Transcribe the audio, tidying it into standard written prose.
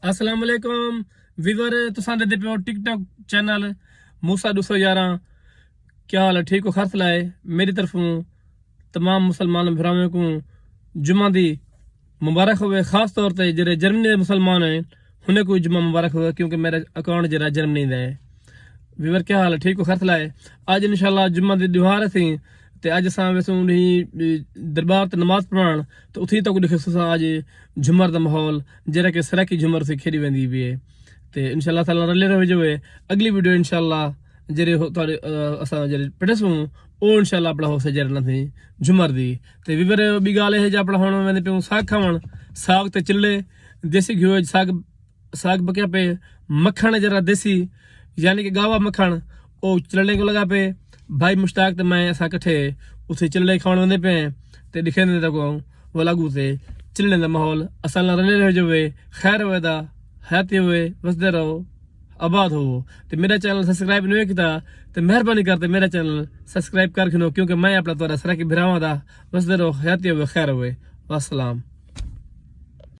अस्सलाम वालेकुम वीवर तुसां दे पियो टिकटॉक चैनल मूसा 211 क्या हाल है ठीक हो खर्च लाए मेरी तरफों तमाम मुसलमान भरावां को जुमा दी मुबारक होवे खास तौर ते जेरे जर्मनी दे मुसलमान हैं उन्हें को जुमा मुबारक होवे क्योंकि मेरा अकाउंट जरा जर्मनी दा है वीवर क्या हाल है ठीक हो खर्च लाए आज इंशाल्लाह जुमा दी दुहार थी ते अज असां वैसों दरबार ते नमाज पढ़ण तो उथी तक दिखे आज झुमर दा माहौल जरा के सराकी झुमर से खेड़ी वेंदी भी है ते इंशाल्लाह ताला रले रहो जो है अगली वीडियो इंशाल्लाह जेरे असां जेरे पढ़सूं ओ इंशाल्लाह अपना हो सजर न थी झुमर दी ते वीवर बी गाल है जे अपना हुण वेंदे पियो साग खावण साग ते चिल्ले देसी घिओ साग साग बकिया पे मक्खण जरा देसी यानी कि गावा मक्खण ओ चिल्ले को लगा पे भाई मुश्ताक ते मैं असां कट्ठे उथे चिल्ले खावण वेंदे पे ते दिखेंदे तको वो लागू ते चिल्ले दा माहौल असां रले रहो जो खैर वेदा हयाती हुए वसदे रहो आबाद हो तो मेरा चैनल सब्सक्राइब नहीं किया तो मेहरबानी करते मेरा चैनल सब्सक्राइब कर खिनो क्योंकि मैं अपना तोरा सरा की भिरावां दा वसदे रहो हयाती हुए खैर हुए वासलाम।